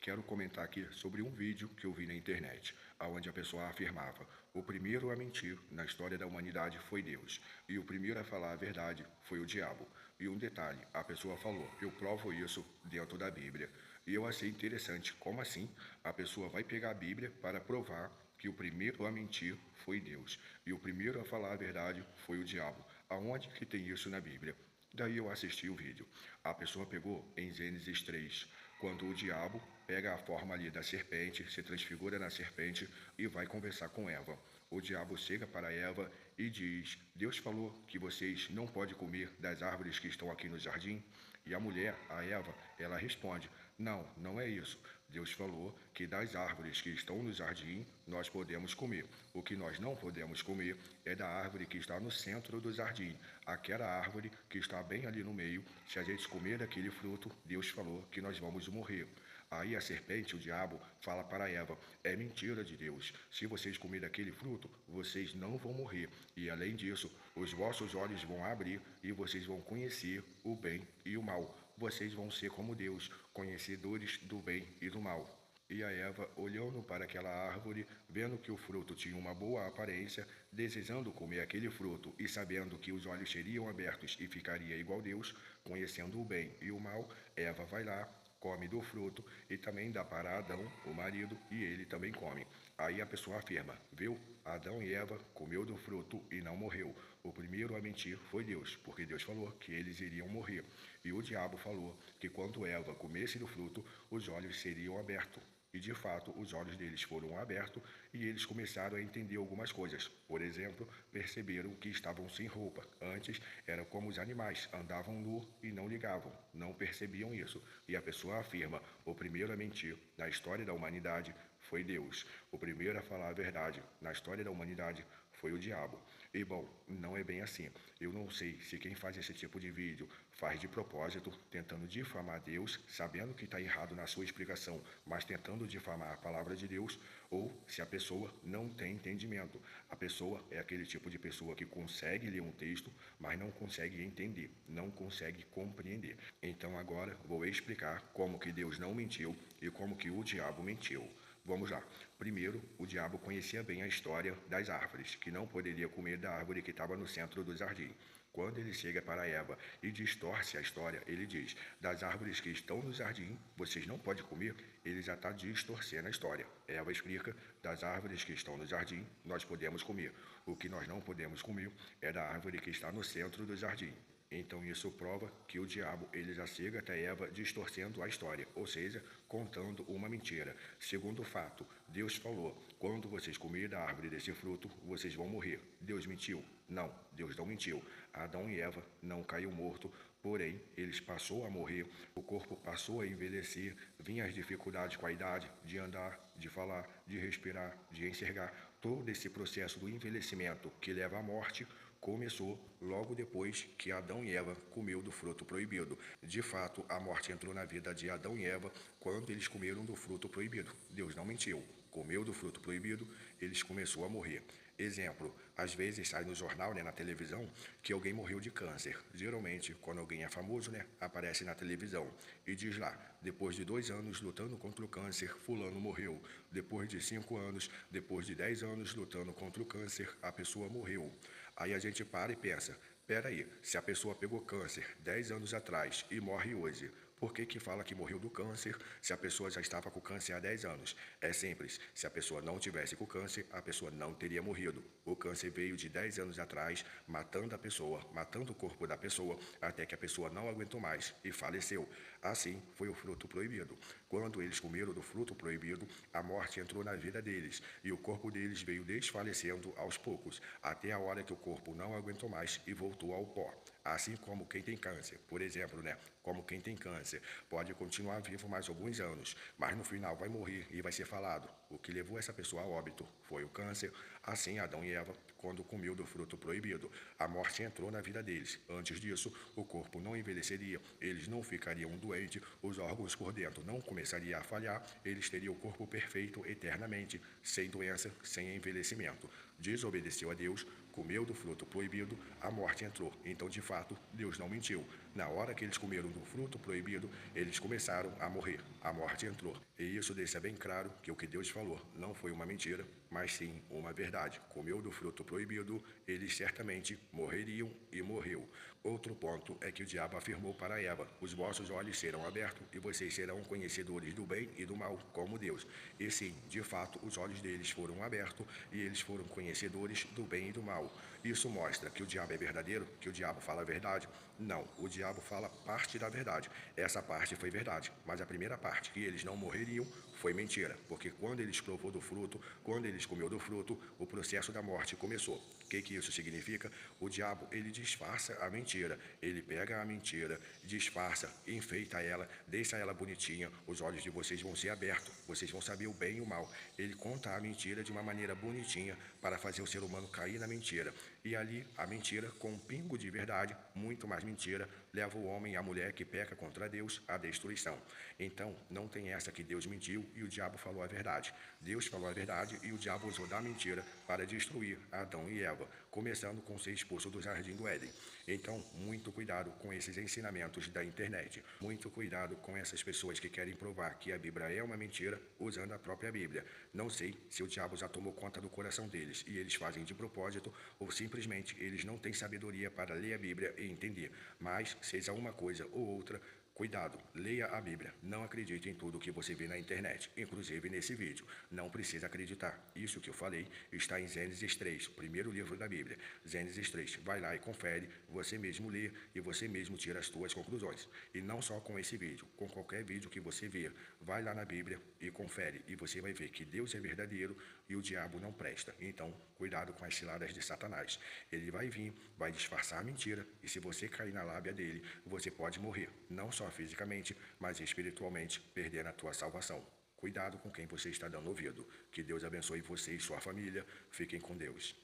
Quero comentar aqui sobre um vídeo que eu vi na internet, onde a pessoa afirmava: o primeiro a mentir na história da humanidade foi Deus, e o primeiro a falar a verdade foi o diabo. E um detalhe, a pessoa falou: eu provo isso dentro da Bíblia. E eu achei interessante, como assim a pessoa vai pegar a Bíblia para provar que o primeiro a mentir foi Deus, e o primeiro a falar a verdade foi o diabo. Aonde que tem isso na Bíblia? Daí eu assisti o vídeo. A pessoa pegou em Gênesis 3, quando o diabo pega a forma ali da serpente, se transfigura na serpente e vai conversar com Eva. O diabo chega para Eva e diz: Deus falou que vocês não podem comer das árvores que estão aqui no jardim? E a mulher, a Eva, ela responde: Não, não é isso. Deus falou que das árvores que estão no jardim nós podemos comer. O que nós não podemos comer é da árvore que está no centro do jardim, aquela árvore que está bem ali no meio. Se a gente comer daquele fruto, Deus falou que nós vamos morrer. Aí a serpente, o diabo, fala para Eva: é mentira de Deus. Se vocês comerem daquele fruto, vocês não vão morrer. E além disso, os vossos olhos vão abrir e vocês vão conhecer o bem e o mal. Vocês vão ser como Deus, conhecedores do bem e do mal. E a Eva, olhando para aquela árvore, vendo que o fruto tinha uma boa aparência, desejando comer aquele fruto e sabendo que os olhos seriam abertos e ficaria igual a Deus, conhecendo o bem e o mal, Eva vai lá, come do fruto e também dá para Adão, o marido, e ele também come. Aí a pessoa afirma: viu? Adão e Eva comeu do fruto e não morreu. O primeiro a mentir foi Deus, porque Deus falou que eles iriam morrer. E o diabo falou que quando Eva comesse do fruto, os olhos seriam abertos. E de fato, os olhos deles foram abertos e eles começaram a entender algumas coisas. Por exemplo, perceberam que estavam sem roupa. Antes, era como os animais, andavam nu e não ligavam, não percebiam isso. E a pessoa afirma: o primeiro a mentir na história da humanidade foi Deus. O primeiro a falar a verdade na história da humanidade foi o diabo. E bom, não é bem assim. Eu não sei se quem faz esse tipo de vídeo faz de propósito, tentando difamar Deus, sabendo que está errado na sua explicação, mas tentando difamar a palavra de Deus, ou se a pessoa não tem entendimento. A pessoa é aquele tipo de pessoa que consegue ler um texto, mas não consegue entender, não consegue compreender. Então agora vou explicar como que Deus não mentiu e como que o diabo mentiu. Vamos lá. Primeiro, o diabo conhecia bem a história das árvores, que não poderia comer da árvore que estava no centro do jardim. Quando ele chega para Eva e distorce a história, ele diz: das árvores que estão no jardim, vocês não podem comer. Ele já está distorcendo a história. Eva explica: das árvores que estão no jardim, nós podemos comer. O que nós não podemos comer é da árvore que está no centro do jardim. Então isso prova que o diabo ele já chega até Eva distorcendo a história, ou seja, contando uma mentira. Segundo fato, Deus falou: quando vocês comerem da árvore desse fruto, vocês vão morrer. Deus mentiu? Não, Deus não mentiu. Adão e Eva não caiu morto, porém eles passou a morrer, o corpo passou a envelhecer, vinham as dificuldades com a idade de andar, de falar, de respirar, de enxergar. Todo esse processo do envelhecimento que leva à morte começou logo depois que Adão e Eva comeu do fruto proibido. De fato, a morte entrou na vida de Adão e Eva quando eles comeram do fruto proibido. Deus não mentiu. Comeu do fruto proibido, eles começaram a morrer. Exemplo, às vezes sai no jornal, na televisão, que alguém morreu de câncer. Geralmente, quando alguém é famoso, aparece na televisão e diz lá: depois de 2 anos lutando contra o câncer, fulano morreu. Depois de 5 anos, depois de 10 anos lutando contra o câncer, a pessoa morreu. Aí a gente para e pensa: peraí, se a pessoa pegou câncer 10 anos atrás e morre hoje, por que que fala que morreu do câncer se a pessoa já estava com câncer há 10 anos? É simples, se a pessoa não tivesse com câncer, a pessoa não teria morrido. O câncer veio de 10 anos atrás, matando a pessoa, matando o corpo da pessoa, até que a pessoa não aguentou mais e faleceu. Assim foi o fruto proibido. Quando eles comeram do fruto proibido, a morte entrou na vida deles e o corpo deles veio desfalecendo aos poucos, até a hora que o corpo não aguentou mais e voltou ao pó. Assim como quem tem câncer, por exemplo, como quem tem câncer, pode continuar vivo mais alguns anos, mas no final vai morrer e vai ser falado: o que levou essa pessoa a óbito foi o câncer. Assim, Adão e Eva, quando comiam do fruto proibido, a morte entrou na vida deles. Antes disso, o corpo não envelheceria, eles não ficariam doentes, os órgãos por dentro não começariam a falhar, eles teriam o corpo perfeito eternamente, sem doença, sem envelhecimento. Desobedeceu a Deus, comeu do fruto proibido, a morte entrou. Então, de fato, Deus não mentiu. Na hora que eles comeram do fruto proibido, eles começaram a morrer. A morte entrou. E isso deixa bem claro que o que Deus falou não foi uma mentira, mas sim uma verdade. Comeu do fruto proibido, eles certamente morreriam e morreu. Outro ponto é que o diabo afirmou para Eva: os vossos olhos serão abertos e vocês serão conhecedores do bem e do mal, como Deus. E sim, de fato, os olhos deles foram abertos e eles foram conhecedores do bem e do mal. Isso mostra que o diabo é verdadeiro, que o diabo fala a verdade? Não, o diabo fala parte da verdade. Essa parte foi verdade, mas a primeira parte, que eles não morreriam, foi mentira, porque quando eles provou do fruto, quando eles comeu do fruto, o processo da morte começou. O que isso significa? O diabo, ele disfarça a mentira, ele pega a mentira, disfarça, enfeita ela, deixa ela bonitinha, os olhos de vocês vão ser abertos, vocês vão saber o bem e o mal. Ele conta a mentira de uma maneira bonitinha para fazer o ser humano cair na mentira. E ali, a mentira, com um pingo de verdade, muito mais mentira, leva o homem e a mulher que peca contra Deus à destruição. Então, não tem essa que Deus mentiu e o diabo falou a verdade. Deus falou a verdade e o diabo usou da mentira para destruir Adão e Eva, começando com ser expulso do jardim do Éden. Então, muito cuidado com esses ensinamentos da internet. Muito cuidado com essas pessoas que querem provar que a Bíblia é uma mentira usando a própria Bíblia. Não sei se o diabo já tomou conta do coração deles e eles fazem de propósito ou simplesmente eles não têm sabedoria para ler a Bíblia e entender. Mas, seja uma coisa ou outra, cuidado, leia a Bíblia. Não acredite em tudo que você vê na internet, inclusive nesse vídeo. Não precisa acreditar. Isso que eu falei está em Gênesis 3, o primeiro livro da Bíblia. Gênesis 3. Vai lá e confere, você mesmo lê e você mesmo tira as suas conclusões. E não só com esse vídeo, com qualquer vídeo que você ver, vai lá na Bíblia e confere. E você vai ver que Deus é verdadeiro e o diabo não presta. Então, cuidado com as ciladas de Satanás. Ele vai vir, vai disfarçar a mentira e se você cair na lábia dele, você pode morrer. Não só fisicamente, mas espiritualmente, perder a tua salvação. Cuidado com quem você está dando ouvido. Que Deus abençoe você e sua família. Fiquem com Deus.